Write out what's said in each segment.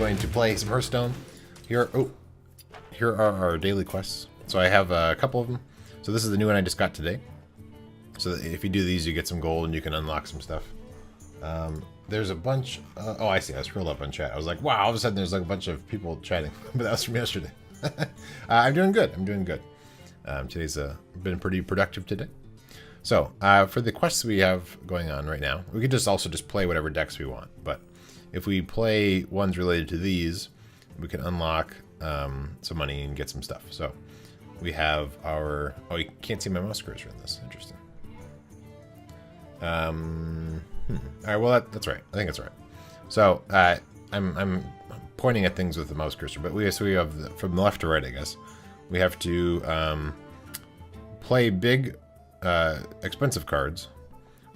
going to play some Hearthstone. Here are our daily quests. So I have a couple of them. So this is the new one I just got today. So that if you do these, you get some gold and you can unlock some stuff. There's a bunch... oh, I see. I scrolled up on chat. I was like, wow, all of a sudden there's like a bunch of people chatting. But that was from yesterday. I'm doing good. I'm doing good. Today's been pretty productive today. So, for the quests we have going on right now, we could also just play whatever decks we want. But if we play ones related to these, we can unlock some money and get some stuff. So, we have our... oh, you can't see my mouse cursor in this. Interesting. Alright, well, that's right. I think that's right. So, I'm pointing at things with the mouse cursor, but we have, from left to right, I guess, we have to play big, expensive cards.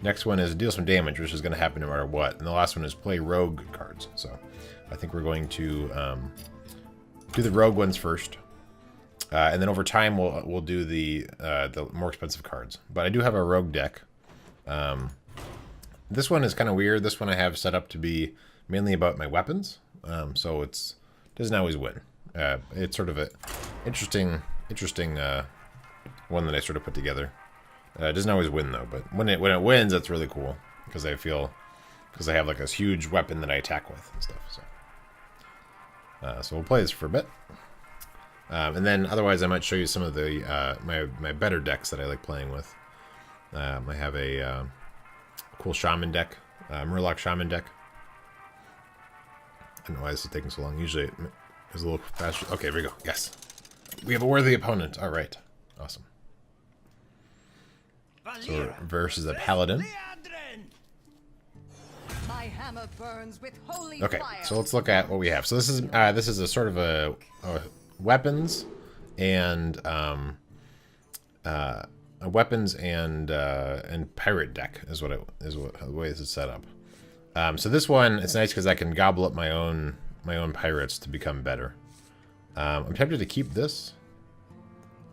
Next one is deal some damage, which is going to happen no matter what. And the last one is play rogue cards. So, I think we're going to do the rogue ones first. And then over time, we'll do the more expensive cards. But I do have a rogue deck. This one is kind of weird. This one I have set up to be mainly about my weapons, so it doesn't always win. It's sort of a interesting one that I sort of put together. It doesn't always win though, but when it wins, that's really cool because I have like this huge weapon that I attack with and stuff. So we'll play this for a bit, and then otherwise I might show you some of the my better decks that I like playing with. I have a cool shaman deck, Murloc shaman deck. I don't know why this is taking so long. Usually it is a little faster. Okay, here we go. Yes. We have a worthy opponent. All right. Awesome. So versus a paladin. Okay, so let's look at what we have. So this is a sort of a weapons and weapons and pirate deck is the way this is set up. So this one, it's nice because I can gobble up my own pirates to become better. I'm tempted to keep this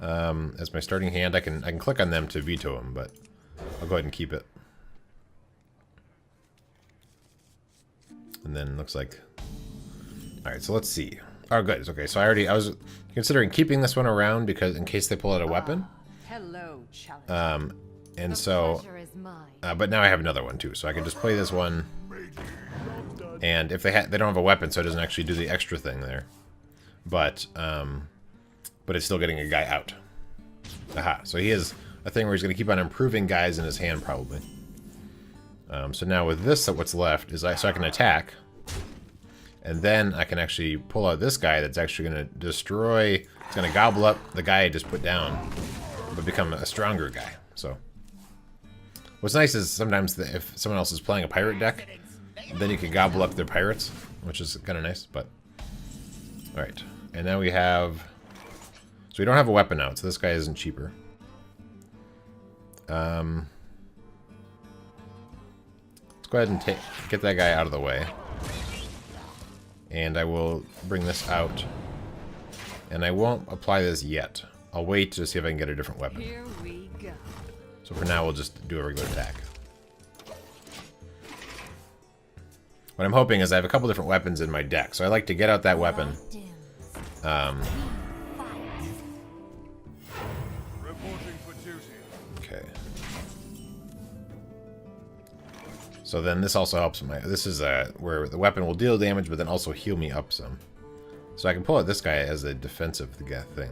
as my starting hand. I can click on them to veto them, but I'll go ahead and keep it. And then looks like, all right. So let's see. Oh, good. Okay. So I was considering keeping this one around because in case they pull out a weapon. Hello, challenger. And so, but now I have another one too, so I can just play this one. And if they don't have a weapon, so it doesn't actually do the extra thing there. But it's still getting a guy out. Aha! So he has a thing where he's going to keep on improving guys in his hand, probably. So now with this, what's left is so I can attack, and then I can actually pull out this guy that's actually going to destroy. It's going to gobble up the guy I just put down, but become a stronger guy. So what's nice is sometimes if someone else is playing a pirate deck, then you can gobble up their pirates, which is kind of nice. But all right, and now we have. So we don't have a weapon out, so this guy isn't cheaper. Let's go ahead and get that guy out of the way. And I will bring this out. And I won't apply this yet. I'll wait to see if I can get a different weapon. Here we go. So for now, we'll just do a regular attack. What I'm hoping is I have a couple different weapons in my deck, so I like to get out that weapon. Okay. So then this also helps this is where the weapon will deal damage, but then also heal me up some. So I can pull out this guy as a defensive thing.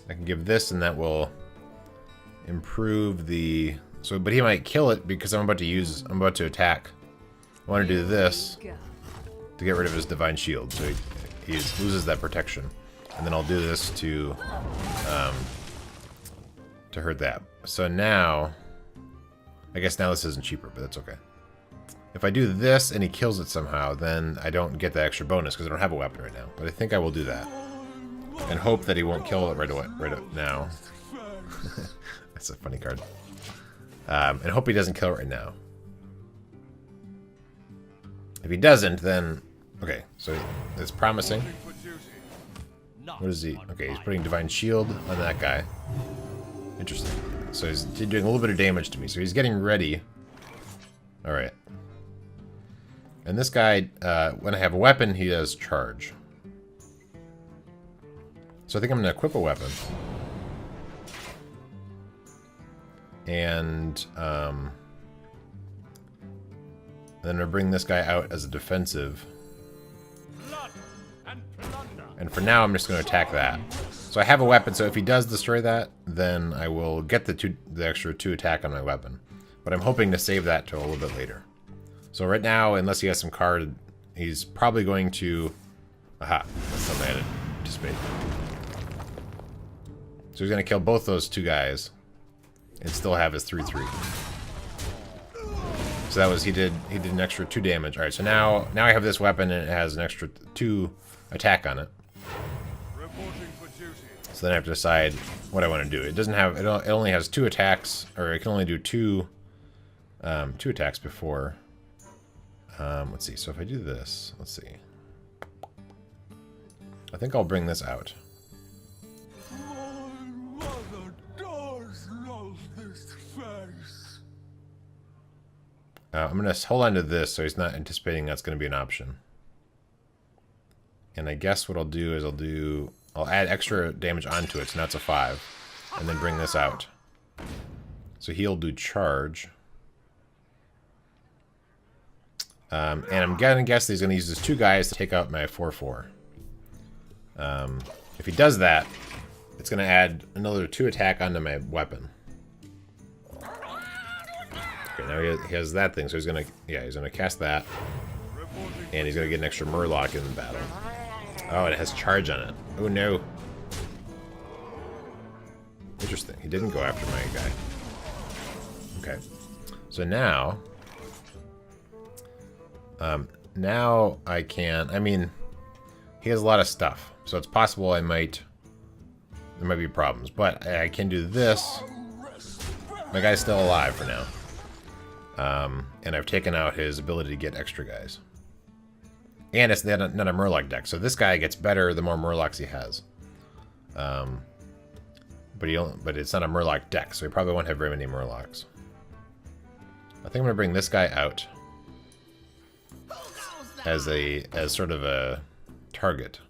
I can give this, and that will improve the. So, but he might kill it because I'm about to attack. I want to do this to get rid of his divine shield, so he loses that protection, and then I'll do this to hurt that. So now, I guess now this isn't cheaper, but that's okay. If I do this and he kills it somehow, then I don't get the extra bonus because I don't have a weapon right now. But I think I will do that. And hope that he won't kill it right now. That's a funny card. And hope he doesn't kill it right now. If he doesn't, then... Okay, so it's promising. What is he? Okay, he's putting Divine Shield on that guy. Interesting. So he's doing a little bit of damage to me. So he's getting ready. Alright. And this guy, when I have a weapon, he does charge. So I think I'm going to equip a weapon. And then I'll bring this guy out as a defensive. And for now, I'm just going to attack that. So I have a weapon, so if he does destroy that, then I will get the extra 2 attack on my weapon. But I'm hoping to save that till a little bit later. So right now, unless he has some card, he's probably going to... Aha, that's something I didn't anticipate. So he's going to kill both those 2 guys and still have his 3/3. So that was, he did an extra 2 damage. Alright, so now I have this weapon and it has an extra 2 attack on it. So then I have to decide what I want to do. It doesn't have, it only has 2 attacks, or it can only do 2 attacks before. Let's see, so if I do this, let's see. I think I'll bring this out. I'm going to hold on to this so he's not anticipating that's going to be an option. And I guess what I'll do is I'll add extra damage onto it, so now it's a 5. And then bring this out. So he'll do charge. And I'm going to guess that he's going to use his 2 guys to take out my 4/4. If he does that, it's going to add another 2 attack onto my weapon. Okay, now he has that thing, so he's going to cast that. And he's going to get an extra Murloc in the battle. Oh, it has charge on it. Oh no. Interesting. He didn't go after my guy. Okay. So now... now I can... I mean, he has a lot of stuff. So it's possible there might be problems. But I can do this. My guy's still alive for now. And I've taken out his ability to get extra guys. And it's not a Murloc deck, so this guy gets better the more Murlocs he has. But it's not a Murloc deck, so he probably won't have very many Murlocs. I think I'm gonna bring this guy out as sort of a target,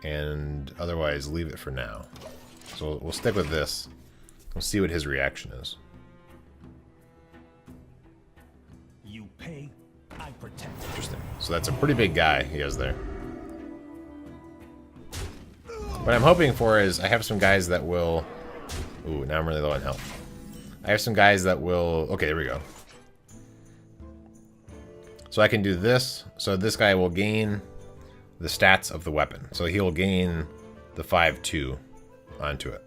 and otherwise leave it for now. So we'll stick with this. We'll see what his reaction is. You pay. I protect. Interesting. So that's a pretty big guy he has there. What I'm hoping for is I have some guys that will... Ooh, now I'm really low on health. I have some guys that will... Okay, there we go. So I can do this. So this guy will gain the stats of the weapon. So he'll gain the 5/2 onto it.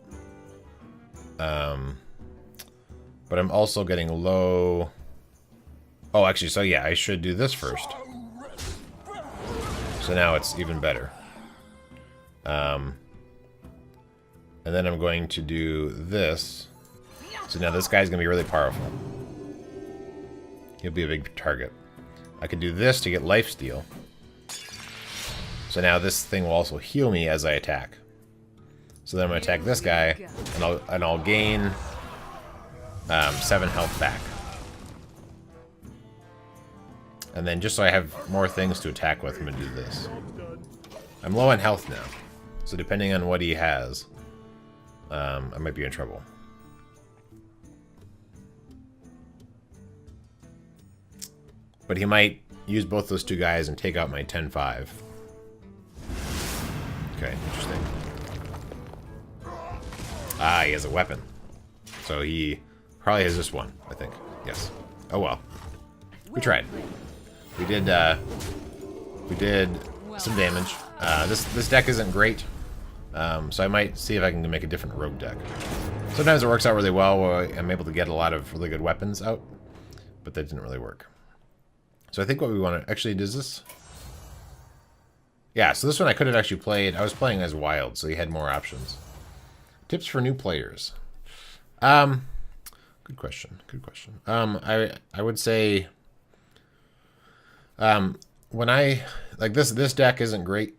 But I'm also getting low... Oh, actually, so yeah, I should do this first. So now it's even better. And then I'm going to do this. So now this guy's going to be really powerful. He'll be a big target. I could do this to get lifesteal. So now this thing will also heal me as I attack. So then I'm going to attack this guy, and I'll gain 7 health back. And then just so I have more things to attack with, I'm going to do this. I'm low on health now. So depending on what he has, I might be in trouble. But he might use both those 2 guys and take out my 10/5. Okay, interesting. Ah, he has a weapon. So he probably has this one, I think. Yes. Oh well. We tried. We did some damage. This deck isn't great, so I might see if I can make a different rogue deck. Sometimes it works out really well where I'm able to get a lot of really good weapons out, but that didn't really work. So I think what we want to... Actually, does this... Yeah, so this one I could have actually played... I was playing as Wild, so he had more options. Tips for new players. Good question. Good question. I would say... when I... Like, this deck isn't great.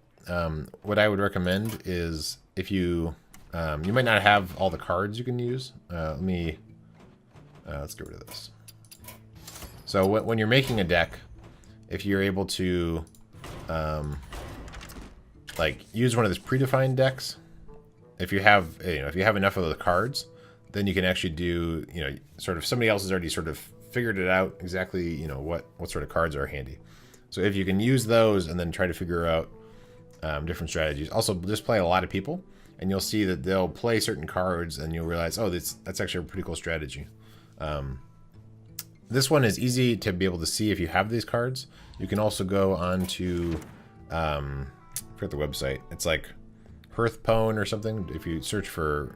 What I would recommend is if you... you might not have all the cards you can use. Let's get rid of this. So when you're making a deck, if you're able to like use one of these predefined decks, if you have if you have enough of the cards, then you can actually do sort of somebody else has already sort of figured it out exactly what sort of cards are handy. So if you can use those and then try to figure out different strategies. Also, just play a lot of people, and you'll see that they'll play certain cards, and you'll realize, oh, that's actually a pretty cool strategy. This one is easy to be able to see if you have these cards. You can also go on to, I forget the website. It's like Hearthstone or something. If you search for,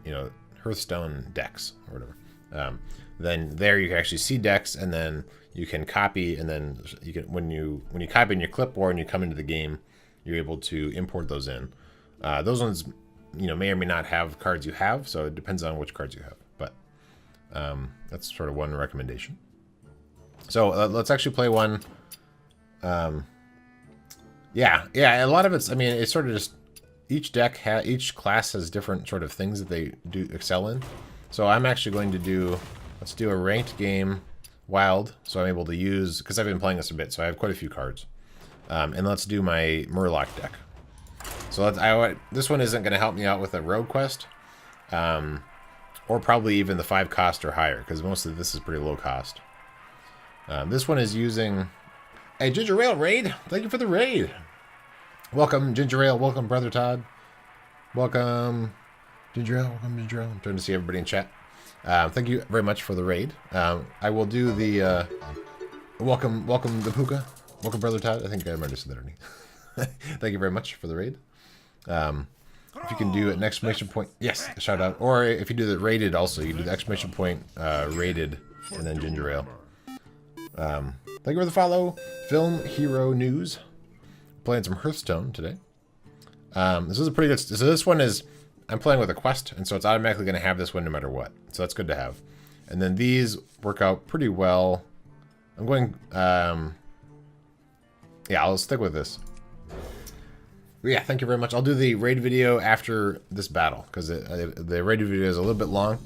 Hearthstone decks or whatever, then there you can actually see decks, and then you can copy, and then you can when you copy in your clipboard and you come into the game, you're able to import those in. Those ones, may or may not have cards you have, so it depends on which cards you have. But that's sort of one recommendation. So let's actually play one. Yeah, a lot of it's, it's sort of just each class has different sort of things that they do excel in. So I'm actually going to let's do a ranked game, wild, so I'm able to use, because I've been playing this a bit, so I have quite a few cards. And let's do my Murloc deck. So this one isn't going to help me out with a rogue quest, or probably even the 5 cost or higher, because most of this is pretty low cost. This one is using a Ginger Ale raid. Thank you for the raid. Welcome, Ginger Ale. Welcome, Brother Todd. Welcome, Ginger Ale. Welcome, Ginger Ale. I'm trying to see everybody in chat. Thank you very much for the raid. I will do the welcome the Puka. Welcome, Brother Todd. I think I might have said that already. Thank you very much for the raid. If you can do an exclamation point, yes, a shout out. Or if you do the rated also, you can do the exclamation point rated and then Ginger Ale. Thank you for the follow. Film Hero News. Playing some Hearthstone today. This is a pretty good. So this one is, I'm playing with a quest, and so it's automatically going to have this one no matter what. So that's good to have. And then these work out pretty well. I'm going. Yeah, I'll stick with this. Yeah, thank you very much. I'll do the raid video after this battle, because the raid video is a little bit long,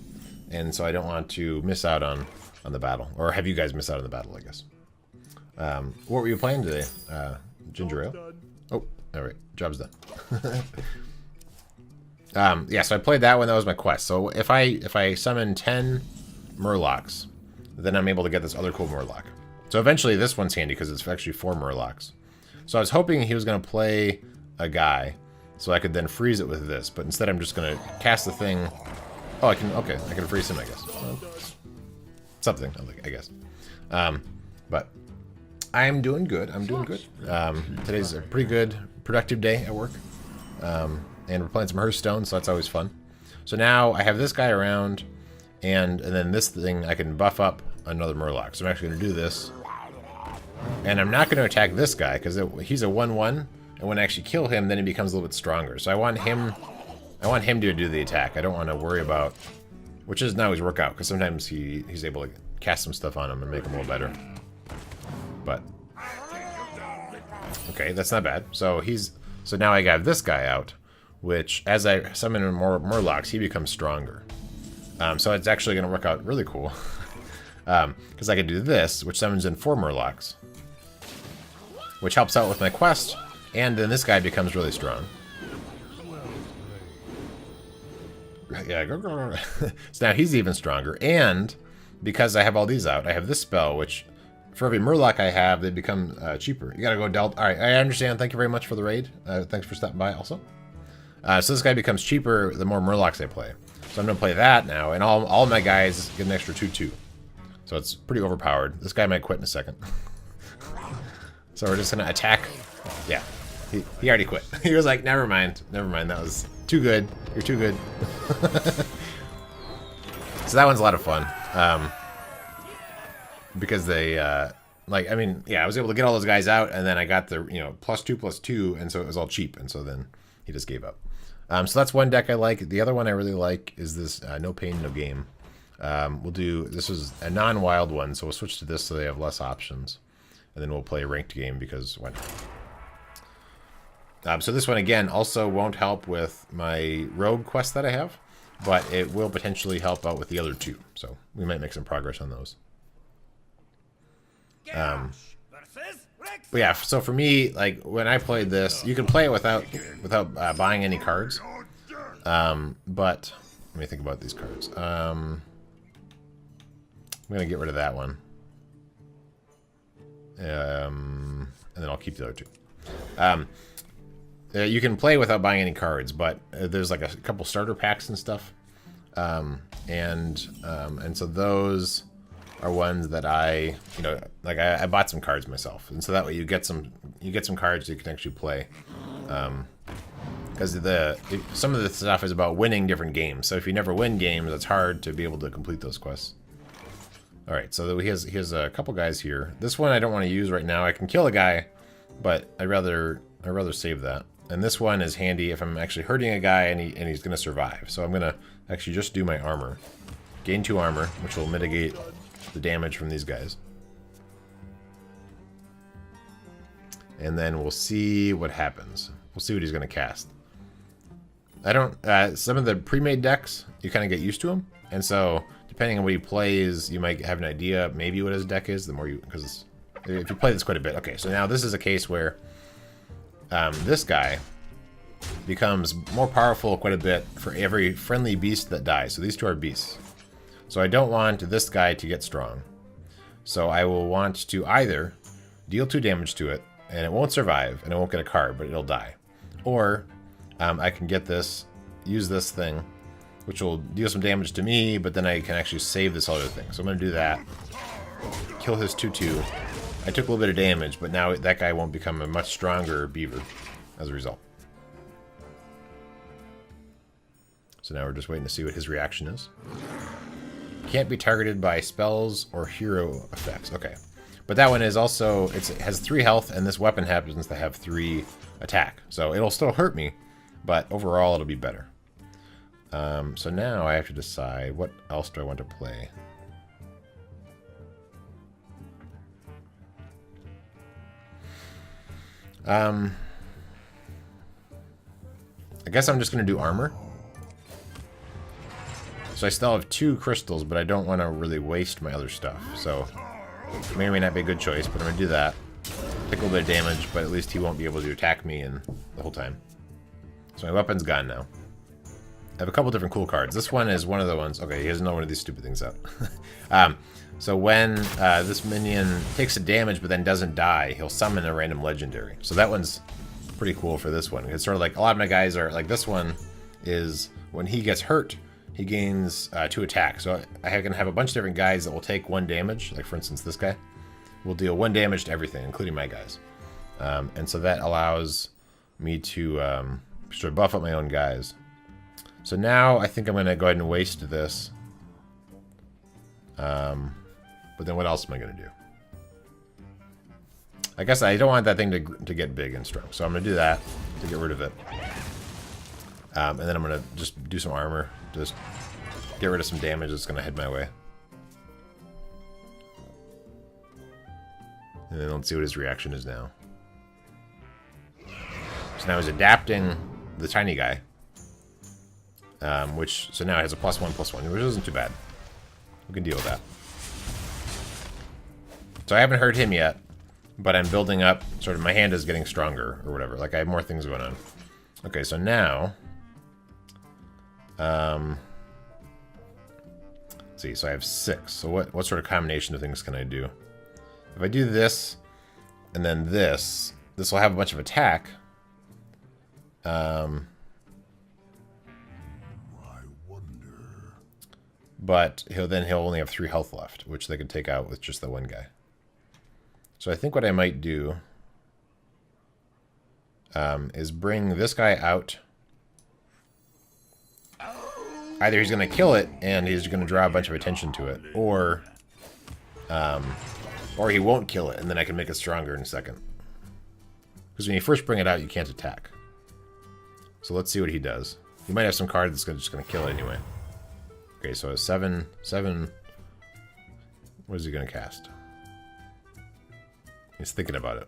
and so I don't want to miss out on the battle, or have you guys miss out on the battle, I guess. What were you playing today? Ginger Ale? Oh, all right. Job's done. Yeah, so I played that one. That was my quest. So if I summon 10 Murlocs, then I'm able to get this other cool Murloc. So eventually this one's handy because it's actually 4 Murlocs. So I was hoping he was going to play a guy so I could then freeze it with this. But instead I'm just going to cast the thing. Oh, I can freeze him, I guess. Something, I guess. But I'm doing good. I'm doing good. Today's a pretty good, productive day at work. And we're playing some Hearthstone, so that's always fun. So now I have this guy around, and then this thing I can buff up another Murloc. So I'm actually going to do this. And I'm not going to attack this guy, because he's a 1/1, and when I actually kill him, then he becomes a little bit stronger. So I want him to do the attack. I don't want to worry about, which doesn't always work out, because sometimes he's able to cast some stuff on him and make him a little better. But okay, that's not bad. So now I got this guy out, which as I summon more Murlocs, he becomes stronger. So it's actually going to work out really cool, because I can do this, which summons in 4 Murlocs, which helps out with my quest, and then this guy becomes really strong. Yeah, go. So now he's even stronger, and because I have all these out, I have this spell, which for every Murloc I have, they become cheaper. You gotta go Delta. Alright, I understand. Thank you very much for the raid. Thanks for stopping by also. So this guy becomes cheaper the more Murlocs I play. So I'm gonna play that now, and all my guys get an extra 2/2. So it's pretty overpowered. This guy might quit in a second. So we're just gonna attack. Yeah, he already quit. He was like, never mind, that was too good. You're too good. So that one's a lot of fun. Because they, I was able to get all those guys out, and then I got the, +2/+2, and so it was all cheap, and so then he just gave up. So that's one deck I like. The other one I really like is this No Pain, No Game. This was a non-wild one, so we'll switch to this so they have less options. And then we'll play a ranked game, because why not? So this one, again, also won't help with my rogue quest that I have, but it will potentially help out with the other 2. So we might make some progress on those. But yeah, so for me, like when I played this, you can play it without buying any cards. But let me think about these cards. I'm gonna get rid of that one. And then I'll keep the other two. You can play without buying any cards, but there's like a couple starter packs and stuff. And so those are ones that I bought some cards myself, and so that way you get some cards you can actually play. Because some of the stuff is about winning different games. So if you never win games, it's hard to be able to complete those quests. All right, so he has a couple guys here. This one I don't want to use right now. I can kill a guy, but I'd rather save that. And this one is handy if I'm actually hurting a guy and he's gonna survive. So I'm gonna actually just do my armor, gain 2 armor, which will mitigate the damage from these guys. And then we'll see what happens. We'll see what he's gonna cast. I don't. Some of the pre-made decks, you kind of get used to them, and so depending on what he plays, you might have an idea maybe what his deck is. The more because if you play this quite a bit, okay. So now this is a case where this guy becomes more powerful quite a bit for every friendly beast that dies. So these two are beasts. So I don't want this guy to get strong. So I will want to either deal 2 damage to it, and it won't survive, and it won't get a card, but it'll die, or I can get this, use this thing, which will deal some damage to me, but then I can actually save this other thing. So I'm going to do that. Kill his 2/2. I took a little bit of damage, but now that guy won't become a much stronger beaver as a result. So now we're just waiting to see what his reaction is. Can't be targeted by spells or hero effects. Okay. But that one is also, it has 3 health, and this weapon happens to have 3 attack. So it'll still hurt me, but overall it'll be better. So now I have to decide what else do I want to play. I guess I'm just going to do armor. So I still have 2 crystals, but I don't want to really waste my other stuff. So it may or may not be a good choice, but I'm going to do that. Take a little bit of damage, but at least he won't be able to attack me the whole time. So my weapon's gone now. I have a couple different cool cards. This one is one of the ones... Okay, he doesn't know one of these stupid things out. So when this minion takes a damage but then doesn't die, he'll summon a random legendary. So that one's pretty cool for this one. It's sort of like a lot of my guys are... Like this one is when he gets hurt, he gains 2 attacks. So I can have a bunch of different guys that will take 1 damage. Like for instance, this guy will deal 1 damage to everything, including my guys. And so that allows me to sort of buff up my own guys. So now I think I'm going to go ahead and waste this. But then what else am I going to do? I guess I don't want that thing to get big and strong. So I'm going to do that to get rid of it. And then I'm going to just do some armor. Just get rid of some damage that's going to head my way. And then let's see what his reaction is now. So now he's adapting the tiny guy. So now it has a +1/+1, which isn't too bad. We can deal with that. So I haven't hurt him yet, but I'm building up, sort of my hand is getting stronger, or whatever. Like I have more things going on. Okay, so now... let's see, so I have 6. So what sort of combination of things can I do? If I do this, and then this will have a bunch of attack. But he'll only have 3 health left, which they could take out with just the 1 guy. So I think what I might do is bring this guy out. Either he's going to kill it and he's going to draw a bunch of attention to it, or he won't kill it and then I can make it stronger in a second. Because when you first bring it out, you can't attack. So let's see what he does. He might have some card that's just going to kill it anyway. Okay, so a 7. What is he going to cast? He's thinking about it.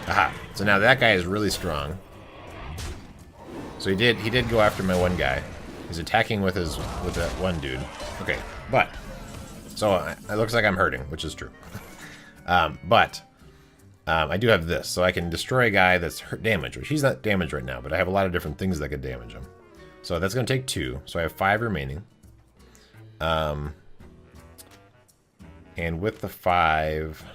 Aha! So now that guy is really strong. So he did go after my 1 guy. He's attacking with that one dude. Okay, but so it looks like I'm hurting, which is true. But I do have this, so I can destroy a guy that's hurt damage, which he's not damaged right now, but I have a lot of different things that could damage him. So that's going to take 2, so I have 5 remaining. And with the 5...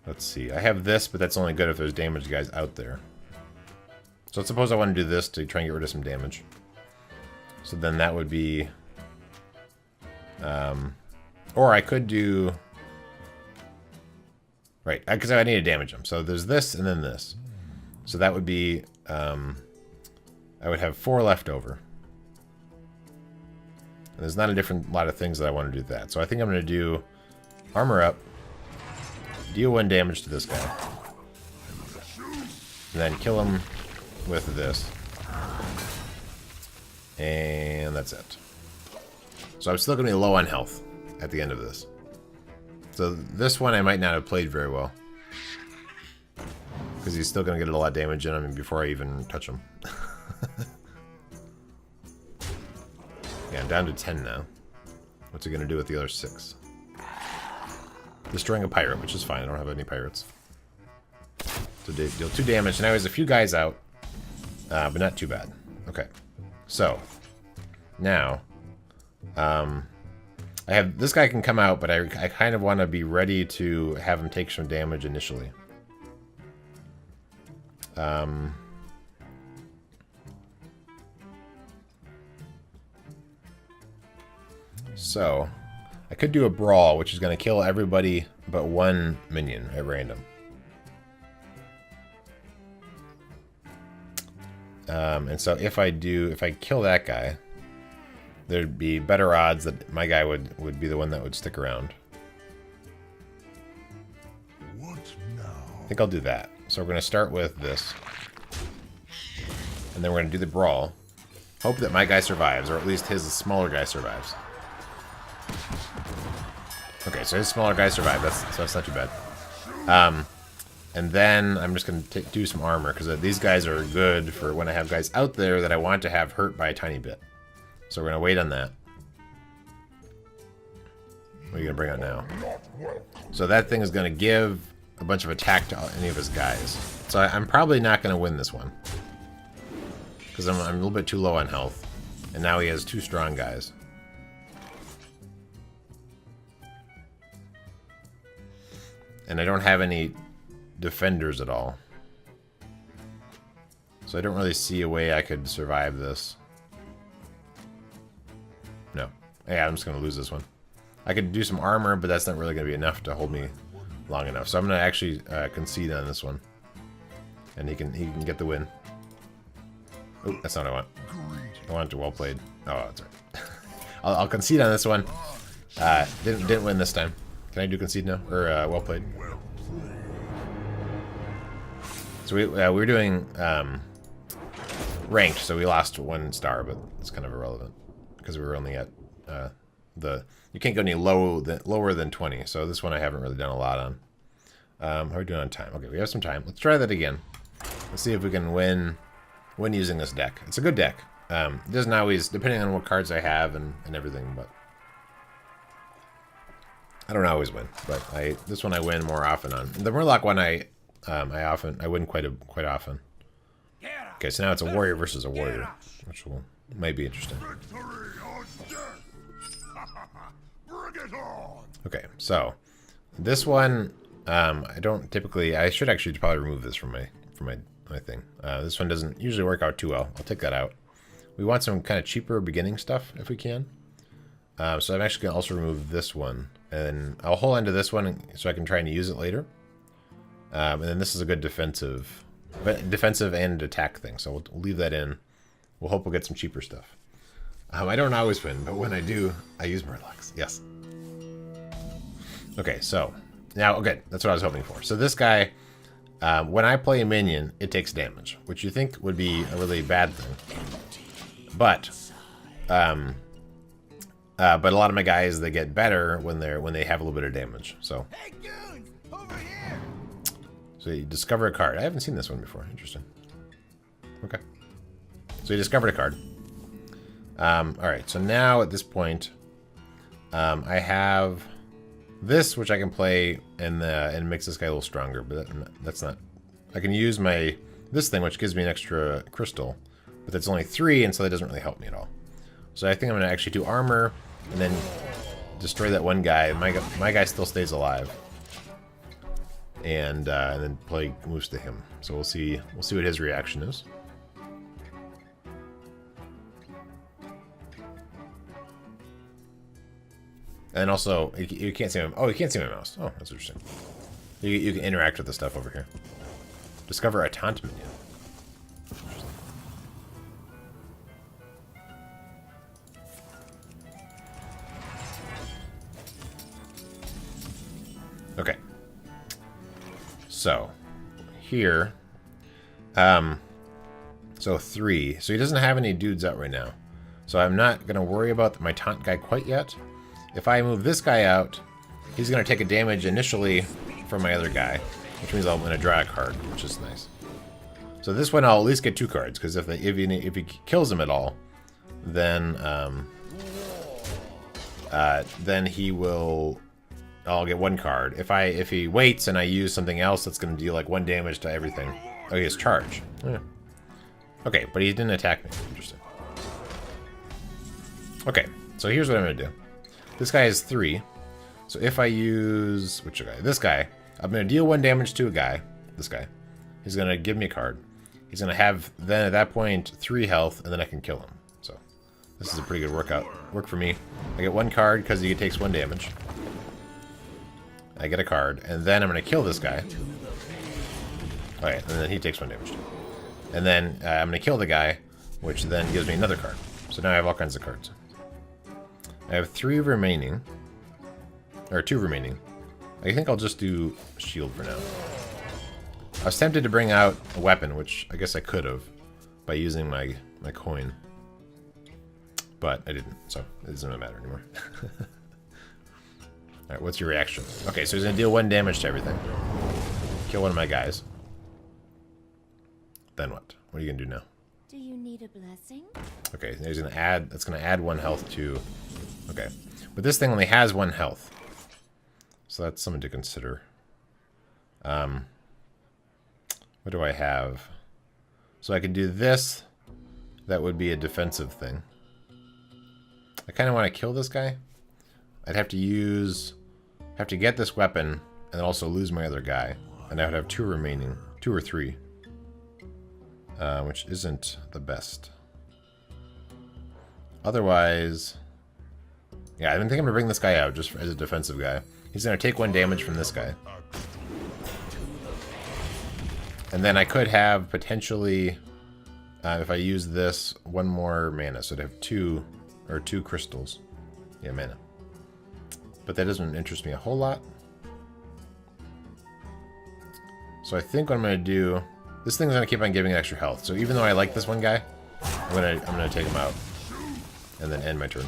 Let's see, I have this, but that's only good if there's damaged guys out there. So let's suppose I want to do this to try and get rid of some damage. So then that would be... or I could do... Right, because I need to damage them. So there's this and then this. So that would be... I would have 4 left over. And there's not a lot of things that I want to do with that. So I think I'm going to do armor up. Deal 1 damage to this guy. And then kill him with this. And that's it. So I'm still going to be low on health at the end of this. So this one I might not have played very well. Because he's still going to get a lot of damage in him before I even touch him. Yeah, I'm down to 10 now. What's he going to do with the other 6? Destroying a pirate, which is fine. I don't have any pirates. So deal 2 damage. Now he has a few guys out. But not too bad. Okay. So. Now. I have... This guy can come out, but I kind of want to be ready to have him take some damage initially. So... I could do a brawl, which is going to kill everybody but 1 minion at random. And so if I kill that guy, there'd be better odds that my guy would be the one that would stick around. What now? I think I'll do that. So we're going to start with this. And then we're going to do the brawl. Hope that my guy survives, or at least his smaller guy survives. Okay, so his smaller guy survived. That's not too bad. And then I'm just going to do some armor, because these guys are good for when I have guys out there that I want to have hurt by a tiny bit. So we're going to wait on that. What are you going to bring out now? So that thing is going to give a bunch of attack to any of his guys. So I'm probably not going to win this one. Because I'm a little bit too low on health. And now he has 2 strong guys. And I don't have any defenders at all. So I don't really see a way I could survive this. No. Yeah, I'm just going to lose this one. I could do some armor, but that's not really going to be enough to hold me long enough. So I'm going to actually concede on this one. And he can get the win. Oh, that's not what I want. I want it to well played. Oh, that's right. I'll concede on this one. Didn't win this time. Can I do concede now? Or well played? So we were doing ranked, so we lost 1 star, but it's kind of irrelevant because we were only at you can't go any lower than 20. So this one I haven't really done a lot on. How are we doing on time? Okay, we have some time. Let's try that again. Let's see if we can win using this deck. It's a good deck. It doesn't always, depending on what cards I have and everything, but I don't always win. But this one I win more often on. The Murloc one I win quite often. Okay, so now it's a warrior versus a warrior, which might be interesting. Okay, so this one I don't typically. I should actually probably remove this from my thing. This one doesn't usually work out too well. I'll take that out. We want some kind of cheaper beginning stuff if we can. So I'm actually going to also remove this one. And I'll hold on to this one so I can try and use it later. And then this is a good defensive and attack thing. So we'll leave that in. We'll hope we'll get some cheaper stuff. I don't always win, but when I do, I use Murlocs. Yes. Okay, so now, okay, that's what I was hoping for. So this guy, when I play a minion, it takes damage, which you think would be a really bad thing. But a lot of my guys, they get better when they have a little bit of damage. So, Hey, goons, over here. so you discover a card. I haven't seen this one before. Interesting. Okay. So he discovered a card. Alright, so now at this point, I have this, which I can play and makes this guy a little stronger, but that's not... I can use this thing, which gives me an extra crystal, but that's only 3, and so that doesn't really help me at all. So I think I'm going to actually do armor, and then destroy that one guy. My guy still stays alive. And then play moves to him. So we'll see what his reaction is. And also, you can't see my... Oh, you can't see my mouse. Oh, that's interesting. You can interact with the stuff over here. Discover a taunt menu. Okay. So, here... so 3. So he doesn't have any dudes out right now. So I'm not going to worry about my taunt guy quite yet. If I move this guy out, he's going to take a damage initially from my other guy, which means I'm going to draw a card, which is nice. So this one I'll at least get 2 cards, because if he kills him at all, then he will... I'll get 1 card. If he waits and I use something else that's going to deal like 1 damage to everything. Oh, he has charge. Yeah. Okay, but he didn't attack me. Interesting. Okay, so here's what I'm going to do. This guy has 3. So if I use... Which guy? This guy. I'm going to deal 1 damage to a guy. This guy. He's going to give me a card. He's going to have, then at that point, 3 health, and then I can kill him. So this is a pretty good work for me. I get 1 card because he takes 1 damage. I get a card, and then I'm going to kill this guy. Okay, and then he takes 1 damage too. And then I'm going to kill the guy, which then gives me another card. So now I have all kinds of cards. I have 3 remaining. Or 2 remaining. I think I'll just do shield for now. I was tempted to bring out a weapon, which I guess I could have by using my coin. But I didn't, so it doesn't really matter anymore. Alright, what's your reaction? Okay, so he's going to deal 1 damage to everything. Kill one of my guys. Then what? What are you going to do now? Do you need a blessing? Okay, he's going to add... That's going to add 1 health to... Okay. But this thing only has 1 health. So that's something to consider. What do I have? So I could do this. That would be a defensive thing. I kind of want to kill this guy. I'd have to use... Have to get this weapon and also lose my other guy. And I would have 2 remaining. 2 or 3. Which isn't the best. Otherwise... Yeah, I think I'm going to bring this guy out just as a defensive guy. He's going to take 1 damage from this guy. And then I could have potentially, if I use this, 1 more mana. So I'd have 2 crystals. Yeah, mana. But that doesn't interest me a whole lot. So I think what I'm going to do... This thing's going to keep on giving extra health. So even though I like this one guy, I'm gonna take him out. And then end my turn.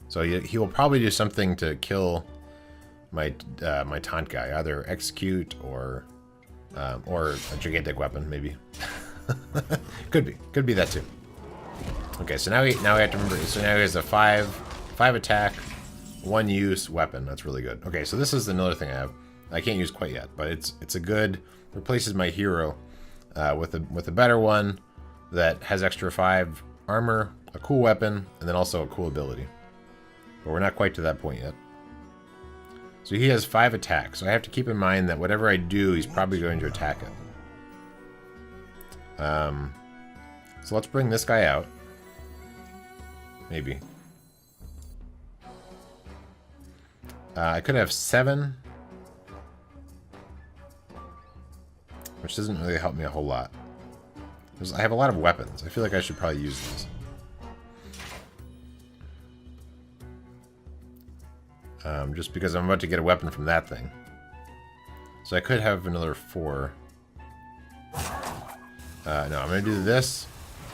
So he will probably do something to kill my my taunt guy. Either execute or a gigantic weapon, maybe. Could be that too. Okay, so now we have to remember. So now he has a 5 attack, 1 use weapon. That's really good. Okay, so this is another thing I have. I can't use quite yet, but it's a good, replaces my hero with a better one that has extra 5 armor, a cool weapon, and then also a cool ability. But we're not quite to that point yet. So he has 5 attacks. So I have to keep in mind that whatever I do, he's probably going to attack it. So let's bring this guy out. Maybe. I could have 7. Which doesn't really help me a whole lot. I have a lot of weapons. I feel like I should probably use these. Just because I'm about to get a weapon from that thing. So I could have another 4. No, I'm going to do this.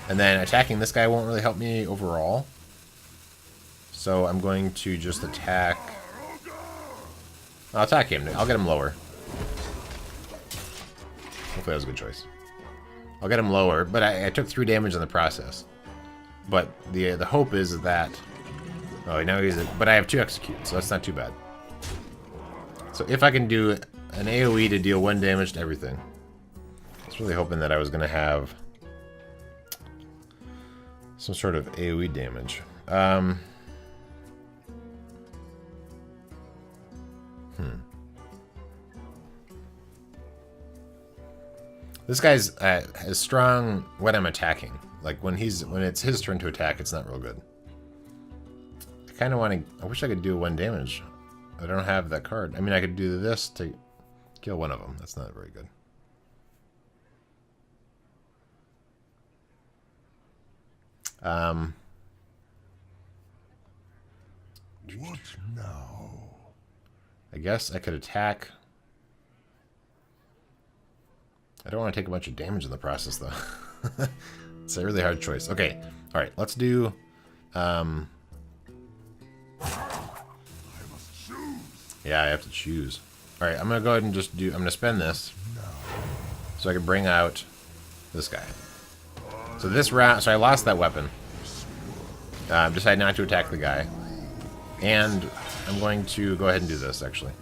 And then attacking this guy won't really help me overall. So I'm going to just attack... I'll attack him. I'll get him lower. Hopefully that was a good choice. I'll get him lower, but I took 3 damage in the process. But the hope is that... Oh, now he's... But I have 2 executes, so that's not too bad. So if I can do an AoE to deal 1 damage to everything. I was really hoping that I was going to have some sort of AoE damage. This guy's is strong when I'm attacking. Like when it's his turn to attack, it's not real good. I kind of want to. I wish I could do 1 damage. I don't have that card. I mean, I could do this to kill one of them. That's not very good. What now? I guess I could attack. I don't want to take a bunch of damage in the process, though. It's a really hard choice. Okay, all right, let's do... Yeah, I have to choose. All right, I'm going to go ahead and just do... I'm going to spend this so I can bring out this guy. So this round... So I lost that weapon. Decided not to attack the guy. And I'm going to go ahead and do this, actually.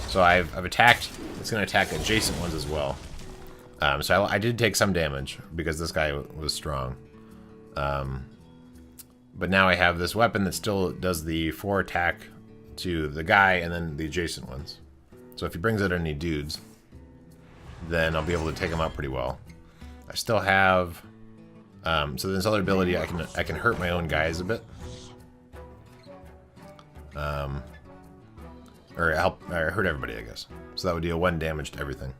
So I've attacked... It's going to attack adjacent ones as well. So I did take some damage because this guy was strong. But now I have this weapon that still does the 4 attack to the guy and then the adjacent ones. So if he brings out any dudes, then I'll be able to take them out pretty well. I still have... so this other ability, I can hurt my own guys a bit. Or hurt everybody, I guess. So that would deal 1 damage to everything.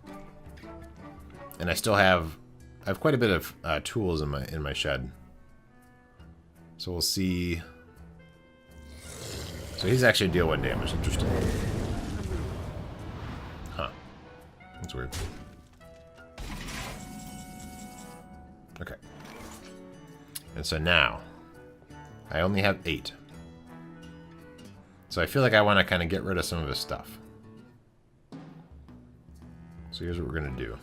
And I still have... I have quite a bit of tools in my shed. So we'll see... So he's actually deal 1 damage. Interesting. Huh. That's weird. Okay. And so now... I only have 8. So I feel like I want to kind of get rid of some of his stuff. So here's what we're gonna do.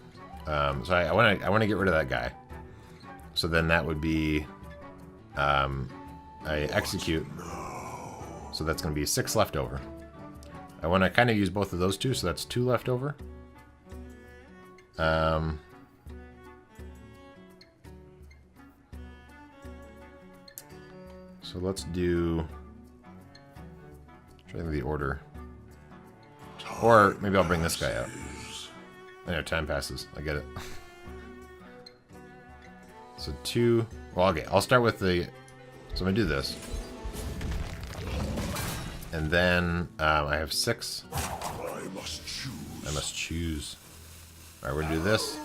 So I want to get rid of that guy. So then that would be I execute. So that's gonna be 6 left over. I want to kind of use both of those 2, so that's 2 left over. So let's do. Try the order. Or maybe I'll bring this guy out. I know, time passes. I get it. So 2... Well, okay, I'll start with the... So I'm going to do this. And then I have 6. I must choose. Alright, we're going to do this.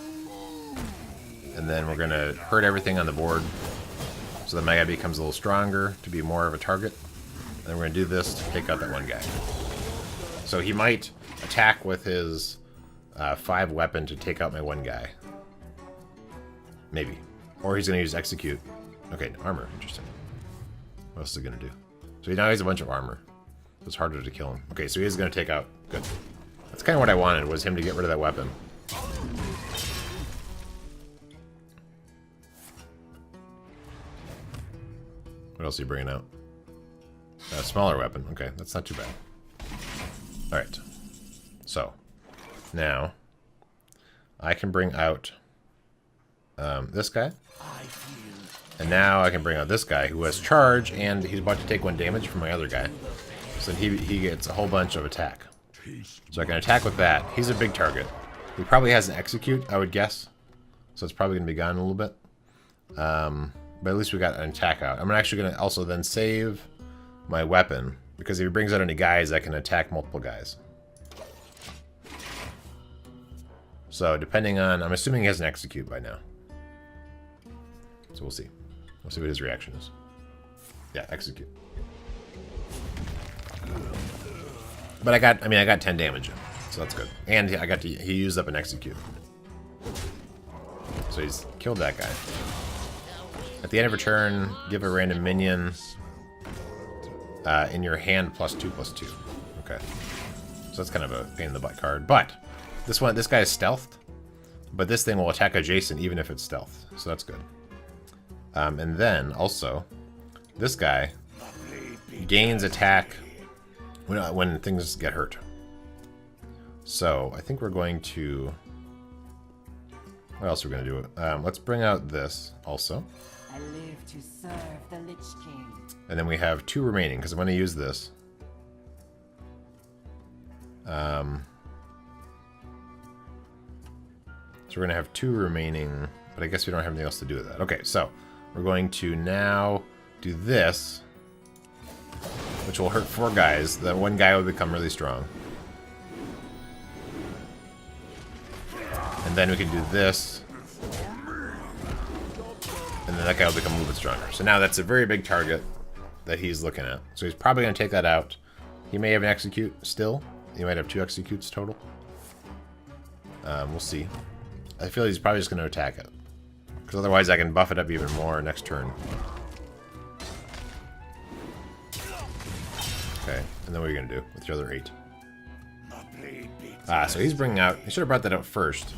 And then we're going to hurt everything on the board. So that my guy becomes a little stronger to be more of a target. And then we're going to do this to take out that one guy. So he might attack with his 5 weapon to take out my one guy. Maybe. Or he's going to use execute. Okay, armor. Interesting. What else is he going to do? So now he has a bunch of armor. So it's harder to kill him. Okay, so he is going to take out... Good. That's kind of what I wanted, was him to get rid of that weapon. What else are you bringing out? A smaller weapon. Okay, that's not too bad. Alright. So, now, I can bring out this guy. And now I can bring out this guy who has charge, and he's about to take 1 damage from my other guy. So he gets a whole bunch of attack. So I can attack with that. He's a big target. He probably has an execute, I would guess. So it's probably going to be gone in a little bit. But at least we got an attack out. I'm actually going to also then save my weapon, because if he brings out any guys, I can attack multiple guys. So depending on... I'm assuming he has an execute by now. So we'll see. We'll see what his reaction is. Yeah, execute. But I got 10 damage in, so that's good. And he used up an execute. So he's killed that guy. At the end of a turn, give a random minion in your hand +2/+2. Okay. So that's kind of a pain in the butt card. But this guy is stealthed. But this thing will attack adjacent even if it's stealth, so that's good. And then, also, this guy gains attack when things get hurt. So, I think we're going to... What else are we going to do? Let's bring out this, also. I live to serve the Lich King. And then we have 2 remaining, because I'm going to use this. So we're going to have 2 remaining, but I guess we don't have anything else to do with that. Okay, so we're going to now do this, which will hurt 4 guys. That 1 guy will become really strong. And then we can do this. And then that guy will become a little bit stronger. So now that's a very big target that he's looking at. So he's probably going to take that out. He may have an execute still. He might have 2 executes total. We'll see. I feel he's probably just going to attack it. Because otherwise I can buff it up even more next turn. Okay, and then what are you going to do with your other 8? So he's bringing out... He should have brought that out first.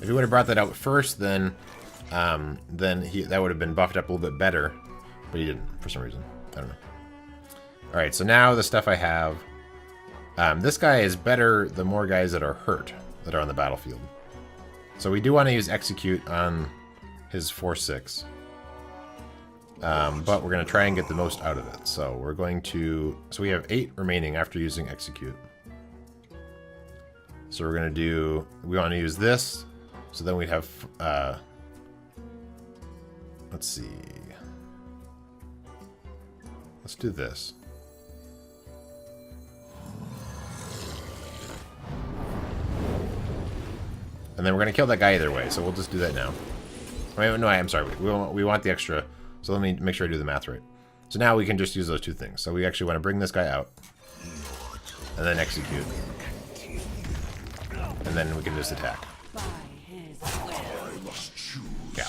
If he would have brought that out first, then that would have been buffed up a little bit better. But he didn't, for some reason. I don't know. Alright, so now the stuff I have... this guy is better the more guys that are hurt, that are on the battlefield. So we do want to use Execute on his 4/6. But we're going to try and get the most out of it. So we're going to... So we have 8 remaining after using Execute. So we're going to do... We want to use this. So then we'd have... let's see... Let's do this. And then we're going to kill that guy either way, so we'll just do that now. No, I'm sorry. We want the extra, so let me make sure I do the math right. So now we can just use those 2 things. So we actually want to bring this guy out. And then execute. And then we can just attack. Yeah.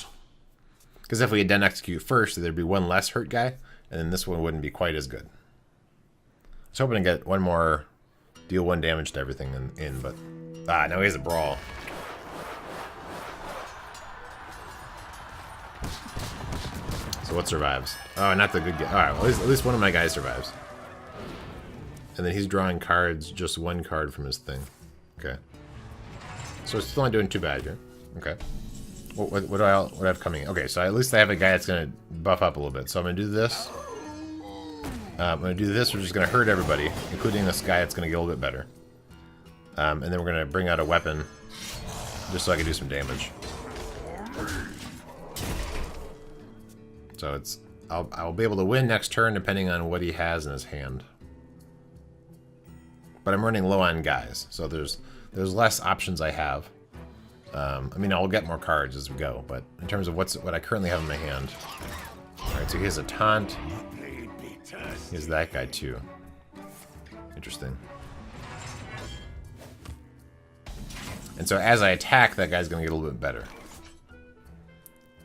Because if we had done execute first, there'd be 1 less hurt guy, and then this one wouldn't be quite as good. I was hoping to get 1 more, deal 1 damage to everything in, but... now he has a brawl. So what survives? Oh, not the good guy. Alright, well, at least one of my guys survives. And then he's drawing cards, just 1 card from his thing. Okay. So it's still not doing too bad here. Okay. What do I have coming? Okay, so at least I have a guy that's going to buff up a little bit. So I'm going to do this. I'm going to do this, which is going to hurt everybody, including this guy that's going to get a little bit better. And then we're going to bring out a weapon, just so I can do some damage. So it's... I'll be able to win next turn depending on what he has in his hand. But I'm running low on guys, so there's less options I have. I mean, I'll get more cards as we go, but in terms of what I currently have in my hand... Alright, so he has a taunt. He has that guy too. Interesting. And so as I attack, that guy's going to get a little bit better.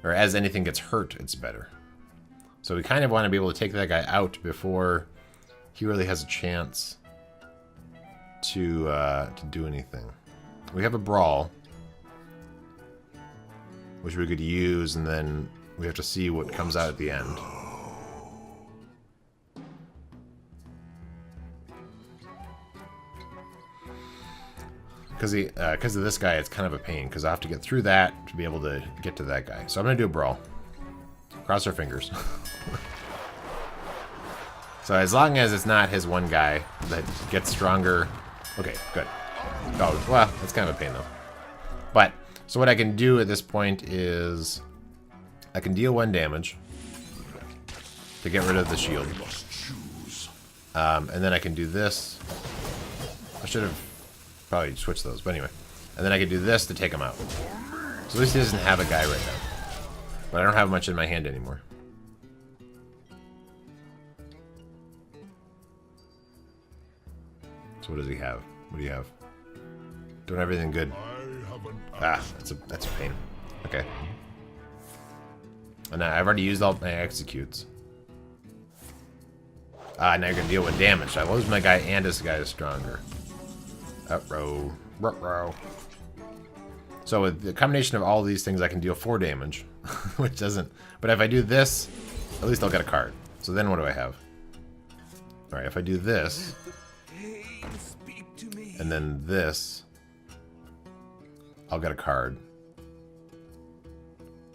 Or as anything gets hurt, it's better. So we kind of want to be able to take that guy out before he really has a chance to do anything. We have a brawl, which we could use, and then we have to see what comes out at the end. Because of this guy, it's kind of a pain, because I have to get through that to be able to get to that guy. So I'm going to do a brawl. Cross our fingers. So as long as it's not his 1 guy that gets stronger... Okay, good. Oh, well, that's kind of a pain, though. But, so what I can do at this point is... I can deal 1 damage to get rid of the shield. And then I can do this. I should have probably switched those, but anyway. And then I can do this to take him out. So at least he doesn't have a guy right now. But I don't have much in my hand anymore. So what does he have? What do you have? Don't have anything good. That's a pain. Okay. And I've already used all my executes. Now you're gonna deal with damage. I lose my guy and this guy is stronger. Ruh-roh. Ruh-roh. So with the combination of all of these things, I can deal 4 damage, which doesn't... But if I do this, at least I'll get a card. So then what do I have? Alright, if I do this, and then this, I'll get a card.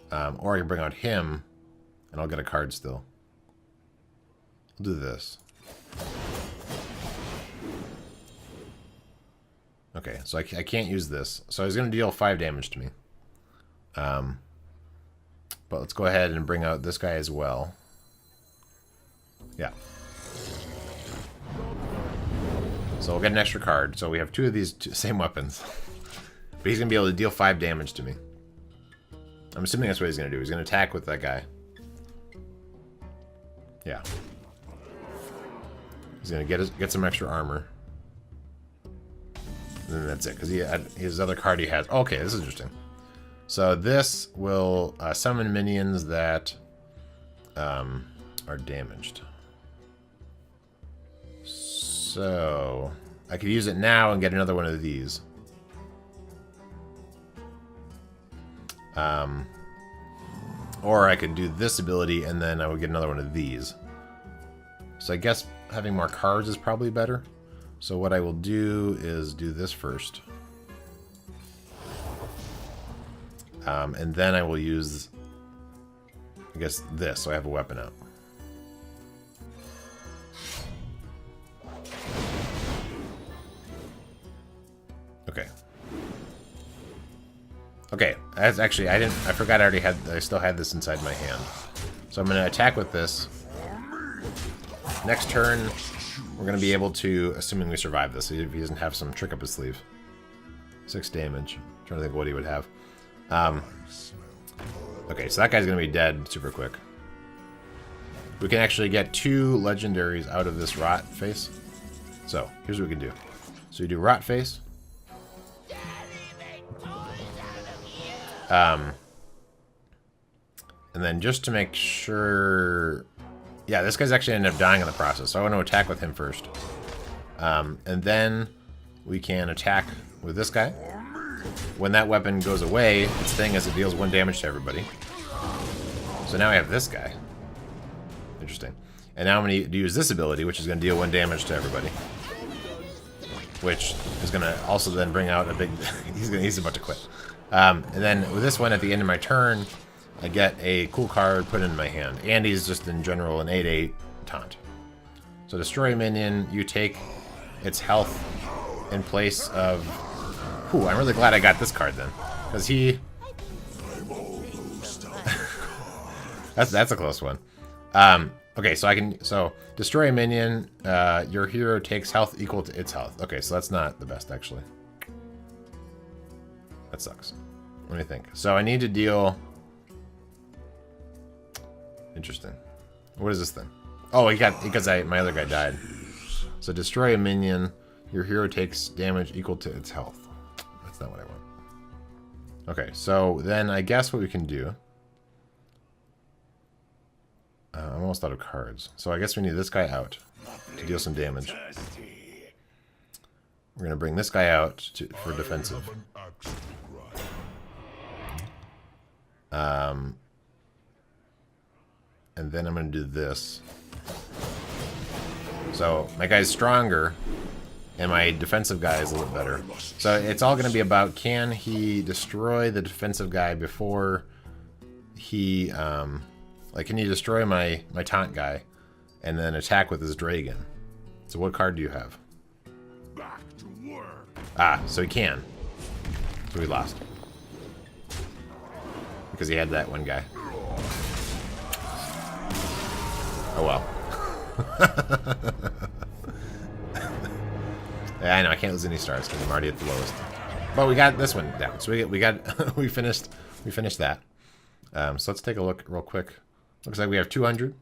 Or I can bring out him, and I'll get a card still. I'll do this. Okay, so I can't use this. So he's going to deal 5 damage to me. But let's go ahead and bring out this guy as well. Yeah. So we'll get an extra card. So we have 2 of these same weapons. But he's going to be able to deal 5 damage to me. I'm assuming that's what he's going to do. He's going to attack with that guy. Yeah. He's going to get some extra armor. And then that's it, because his other card he has... Okay, this is interesting. So this will summon minions that are damaged. So I could use it now and get another one of these. Or I could do this ability and then I would get another one of these. So I guess having more cards is probably better. So what I will do is do this first. And then I will use, I guess, this, so I have a weapon out. Okay. Okay, that's actually, I forgot I still had this inside my hand. So I'm going to attack with this. Next turn, we're going to be able to, assuming we survive this, if he doesn't have some trick up his sleeve. 6 damage. I'm trying to think what he would have. Okay, so that guy's going to be dead super quick. We can actually get 2 legendaries out of this rot face. So, here's what we can do. So you do rot face. And then just to make sure... Yeah, this guy's actually ended up dying in the process, so I want to attack with him first. And then we can attack with this guy. When that weapon goes away, its thing is it deals 1 damage to everybody. So now I have this guy. Interesting. And now I'm going to use this ability, which is going to deal 1 damage to everybody. Which is going to also then bring out a big... he's about to quit. And then with this one, at the end of my turn, I get a cool card put in my hand. And he's just in general an 8/8 taunt. So destroy a minion, you take its health in place of... Ooh, I'm really glad I got this card then. Because he... that's a close one. Okay, so I can... So, destroy a minion, your hero takes health equal to its health. Okay, so that's not the best, actually. That sucks. Let me think. So I need to deal... Interesting. What is this thing? Oh, because my other guy died. So destroy a minion, your hero takes damage equal to its health. That's not what I want. Okay, so then I guess what we can do... I'm almost out of cards. So I guess we need this guy out to deal some damage. We're going to bring this guy out for defensive. And then I'm going to do this. So my guy's stronger, and my defensive guy is a little better. So it's all going to be about, can he destroy the defensive guy before he... Like, can you destroy my taunt guy and then attack with his dragon? So what card do you have? Back to work. Ah, so he can. So we lost. Because he had that one guy. Oh well. Yeah, I know, I can't lose any stars because I'm already at the lowest. But we got this one down. So we finished that. So let's take a look real quick. Looks like we have 200.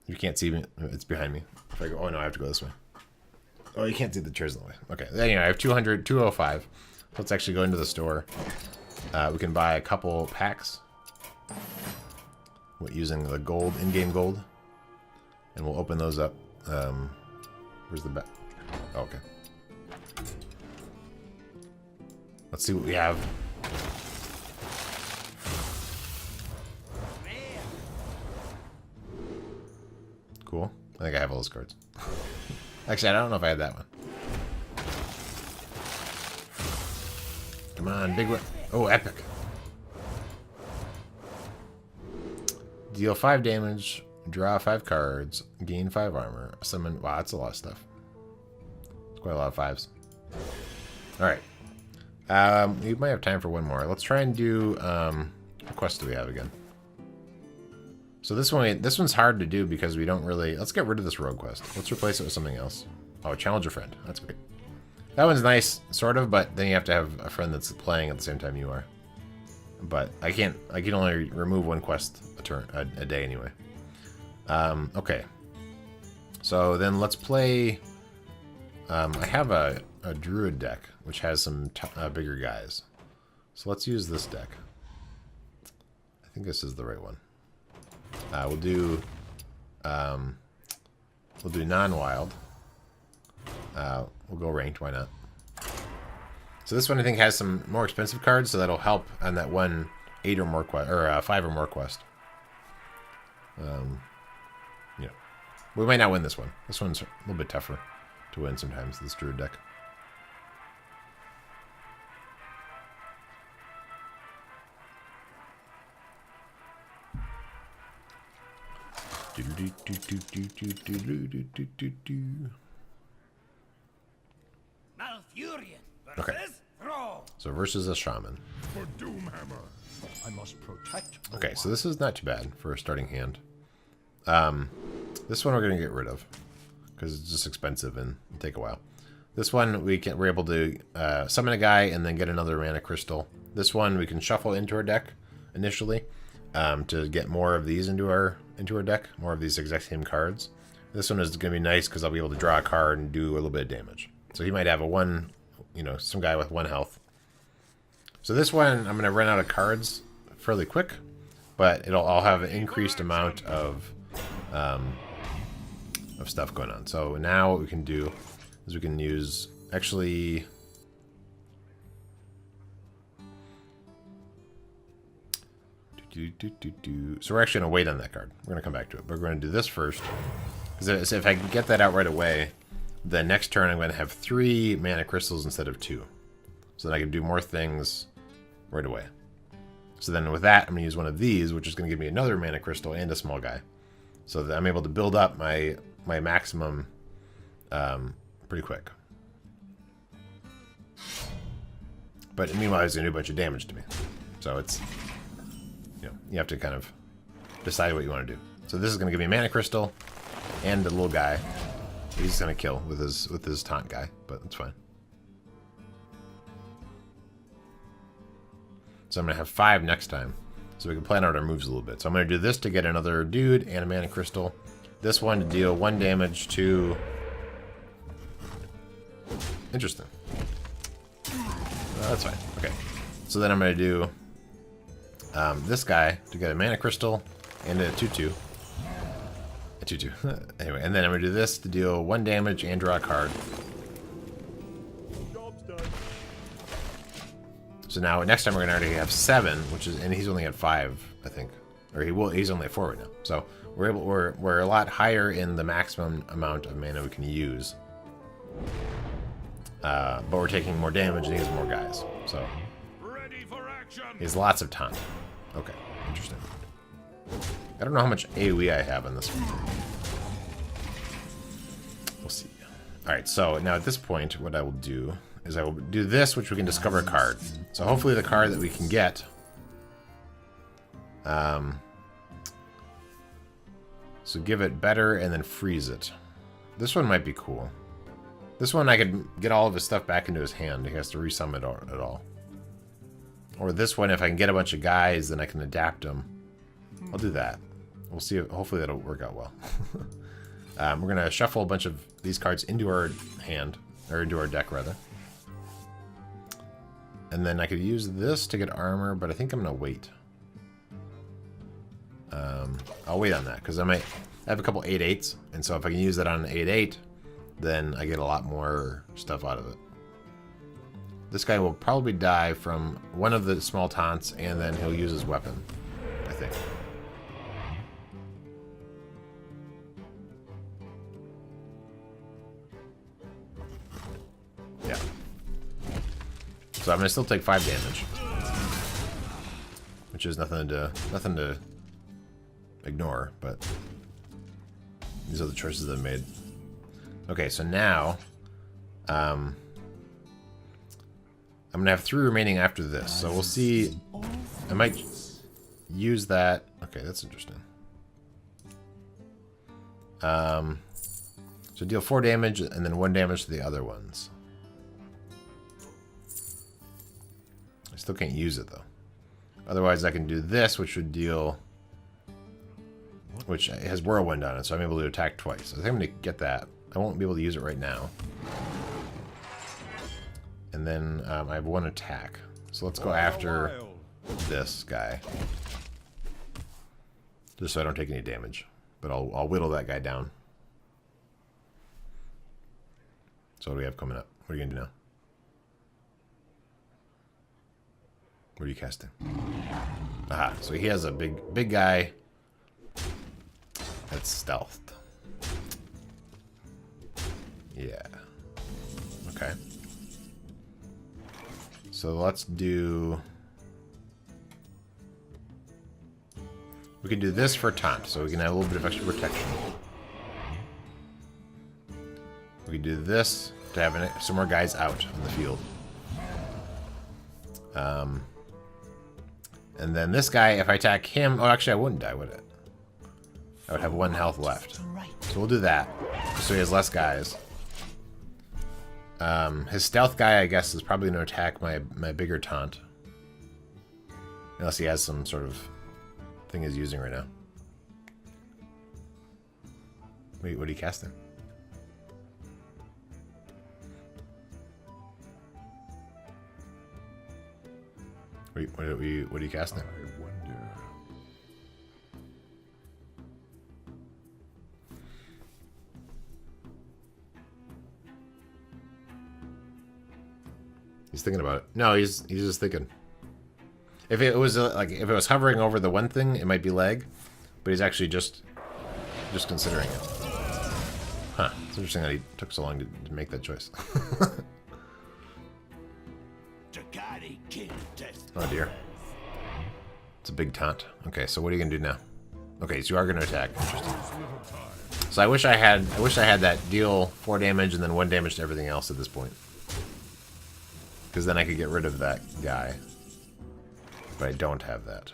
You can't see me. It's behind me. If I go, oh no, I have to go this way. Oh, you can't see the chairs in the way. Okay, anyway, I have 200, 205. Let's actually go into the store. We can buy a couple packs using the gold, in-game gold. And we'll open those up. Where's the bet? Oh, okay. Let's see what we have. I think I have all those cards. Actually, I don't know if I had that one. Come on, big one. Oh, epic. Deal 5 damage, draw 5 cards, gain 5 armor, summon... Wow, that's a lot of stuff. It's quite a lot of 5s. Alright. We might have time for one more. Let's try and do... what quest do we have again? So this one's hard to do because we don't really... Let's get rid of this rogue quest. Let's replace it with something else. Oh, challenge a friend. That's great. That one's nice, sort of, but then you have to have a friend that's playing at the same time you are. But I can only remove one quest a day anyway. Okay. So then let's play... I have a druid deck, which has some bigger guys. So let's use this deck. I think this is the right one. We'll do non-wild. We'll go ranked, why not? So this one I think has some more expensive cards, so that'll help on that one 8 or more quest, or 5 or more quest. Yeah, we might not win this one. This one's a little bit tougher to win sometimes. This druid deck. Okay. So versus a shaman. For Doomhammer. I must protect. Okay, so this is not too bad for a starting hand. This one we're gonna get rid of because it's just expensive and take a while. This one we're able to summon a guy and then get another mana crystal. This one we can shuffle into our deck initially to get more of these into our deck, more of these exact same cards. This one is gonna be nice because I'll be able to draw a card and do a little bit of damage. So he might have a one, some guy with 1 health. So this one I'm gonna run out of cards fairly quick, but I'll have an increased amount of stuff going on. So now what we can do is we can use actually. So we're actually gonna wait on that card. We're gonna come back to it, but we're gonna do this first. Because if I can get that out right away, the next turn I'm gonna have 3 mana crystals instead of 2, so that I can do more things right away. So then with that, I'm gonna use one of these, which is gonna give me another mana crystal and a small guy, so that I'm able to build up my maximum pretty quick. But meanwhile, it's gonna do a bunch of damage to me. So it's, you have to kind of decide what you want to do. So this is gonna give me a mana crystal and a little guy. He's gonna kill with his taunt guy, but it's fine. So I'm gonna have 5 next time, so we can plan out our moves a little bit. So I'm gonna do this to get another dude and a mana crystal. This one to deal 1 damage to. Interesting. That's fine. Okay. So then I'm gonna do this guy to get a mana crystal and a 2/2. A 2/2. Anyway, and then I'm gonna do this to deal 1 damage and draw a card. Job's done. So now next time we're gonna already have 7, and he's only at 5, I think, or he's only at 4 right now. So we're a lot higher in the maximum amount of mana we can use, but we're taking more damage and he has more guys. So Ready for action. he has lots of taunt. Okay, interesting. I don't know how much AoE I have on this one. We'll see. Alright, so now at this point, what I will do is I will do this, which we can discover a card. So hopefully the card that we can get... so give it better and then freeze it. This one might be cool. This one I could get all of his stuff back into his hand. He has to resummon it all. Or this one, if I can get a bunch of guys, then I can adapt them. I'll do that. We'll see. Hopefully that'll work out well. We're going to shuffle a bunch of these cards into our hand, or into our deck, rather. And then I could use this to get armor, but I think I'm going to wait. I'll wait on that, because I have a couple 8/8s, and so if I can use that on an 8/8, then I get a lot more stuff out of it. This guy will probably die from one of the small taunts, and then he'll use his weapon, I think. So I'm gonna still take 5 damage, which is nothing to ignore. But these are the choices I've made. Okay, so now I'm gonna have 3 remaining after this. So we'll see. I might use that. Okay, that's interesting. So deal 4 damage and then 1 damage to the other ones. I still can't use it though. Otherwise I can do this, which would deal... which has Whirlwind on it, so I'm able to attack twice. So I think I'm going to get that. I won't be able to use it right now. And then I have 1 attack. So let's go after this guy. Just so I don't take any damage. But I'll whittle that guy down. So what do we have coming up? What are you going to do now? What are you casting? Aha, so he has a big guy that's stealthed. Yeah. Okay. So let's do... we can do this for taunt, so we can have a little bit of extra protection. We can do this to have some more guys out on the field. And then this guy, if I attack him... oh, actually, I wouldn't die, would it? I would have 1 health left. So we'll do that, just so he has less guys. His stealth guy, I guess, is probably going to attack my bigger taunt. Unless he has some sort of thing he's using right now. Wait, what are you casting? Wait, what are you casting? I wonder. He's thinking about it. No, he's just thinking. If it was if it was hovering over the one thing, it might be lag, but he's actually just considering it. Huh? It's interesting that he took so long to make that choice. Oh dear. It's a big taunt. Okay, so what are you gonna do now? Okay, so you are gonna attack. Interesting. So I wish I had that deal 4 damage and then 1 damage to everything else at this point. Because then I could get rid of that guy. But I don't have that.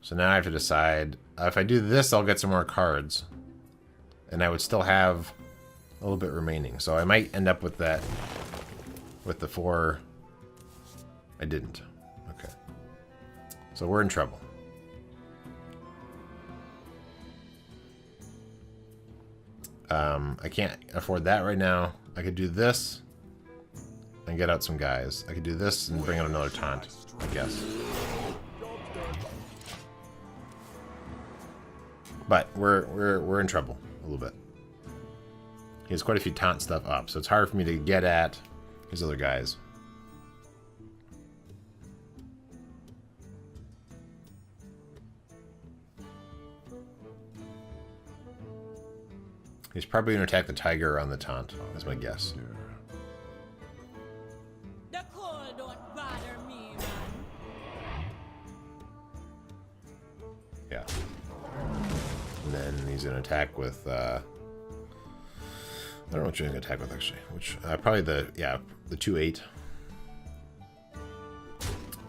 So now I have to decide. If I do this, I'll get some more cards. And I would still have a little bit remaining. So I might end up with that. With the 4... I didn't. Okay. So we're in trouble. I can't afford that right now. I could do this and get out some guys. I could do this and bring out another taunt, I guess. But we're in trouble a little bit. He has quite a few taunt stuff up, so it's hard for me to get at his other guys. He's probably going to attack the tiger on the taunt, is my guess. The cold don't bother me, man. Yeah. And then he's going to attack with, I don't know what you're going to attack with, actually. Which, probably the 2/8.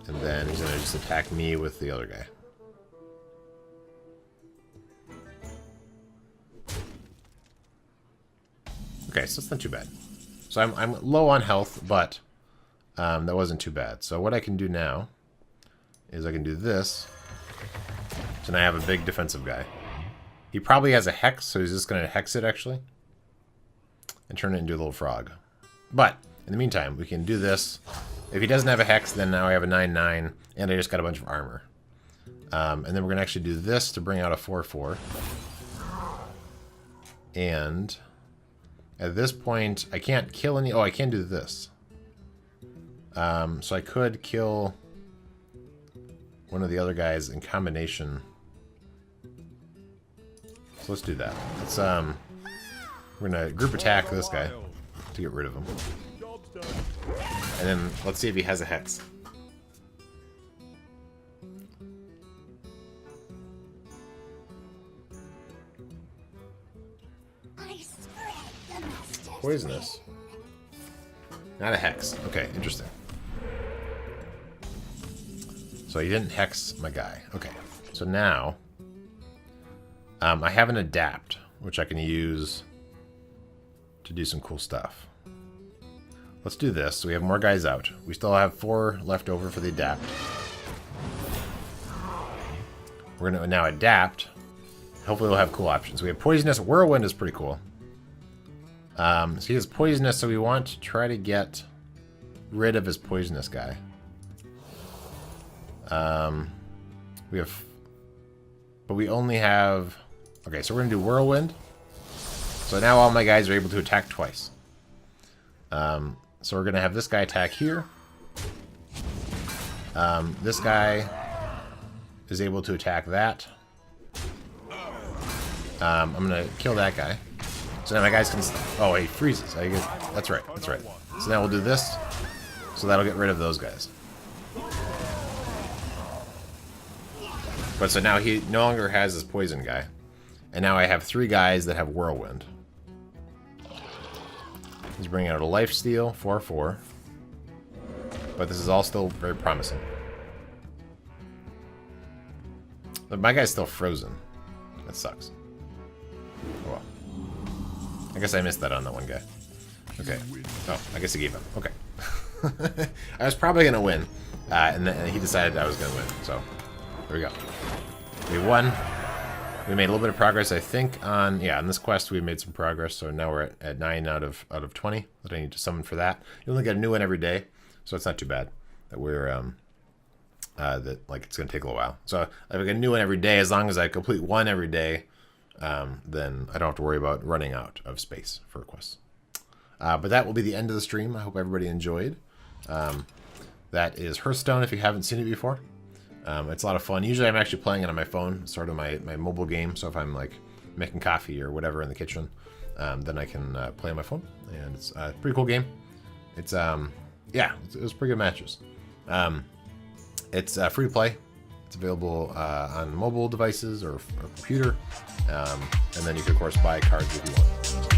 And then he's going to just attack me with the other guy. Okay, so it's not too bad. So I'm low on health, but that wasn't too bad. So what I can do now is I can do this. So now I have a big defensive guy. He probably has a hex, so he's just going to hex it, actually. And turn it into a little frog. But, in the meantime, we can do this. If he doesn't have a hex, then now I have a 9/9, and I just got a bunch of armor. And then we're going to actually do this to bring out a 4/4. And... at this point, I can't kill any... oh, I can do this. So I could kill one of the other guys in combination. So let's do that. Let's, we're going to group attack this guy to get rid of him. And then let's see if he has a hex. Poisonous. Not a hex. Okay, interesting. So he didn't hex my guy. Okay, so now I have an adapt, which I can use to do some cool stuff. Let's do this. So we have more guys out. We still have 4 left over for the adapt. We're going to now adapt. Hopefully we'll have cool options. We have poisonous. Whirlwind is pretty cool. So he has poisonous, so we want to try to get rid of his poisonous guy. We have... But we only have... Okay, so we're going to do Whirlwind. So now all my guys are able to attack twice. So we're going to have this guy attack here. This guy is able to attack that. I'm going to kill that guy. So now my guys can... Oh, he freezes. That's right. That's right. So now we'll do this. So that'll get rid of those guys. But so now he no longer has his poison guy. And now I have 3 guys that have Whirlwind. He's bringing out a lifesteal, 4/4. But this is all still very promising. But my guy's still frozen. That sucks. Oh well. I guess I missed that on that one guy. Okay. Oh, I guess he gave up. Okay. I was probably going to win. And then he decided I was going to win. So, there we go. We won. We made a little bit of progress, I think, on... Yeah, on this quest we made some progress. So now we're at 9 out of 20 that I need to summon for that. You only get a new one every day. So it's not too bad that we're... that, like, it's going to take a little while. So if I get a new one every day, as long as I complete one every day... then I don't have to worry about running out of space for quests. But that will be the end of the stream. I hope everybody enjoyed. That is Hearthstone if you haven't seen it before. It's a lot of fun. Usually I'm actually playing it on my phone, sort of my mobile game. So if I'm like making coffee or whatever in the kitchen, then I can play on my phone. And it's a pretty cool game. It's, yeah, it was pretty good matches. It's free to play. It's available on mobile devices or computer. And then you can, of course, buy cards if you want.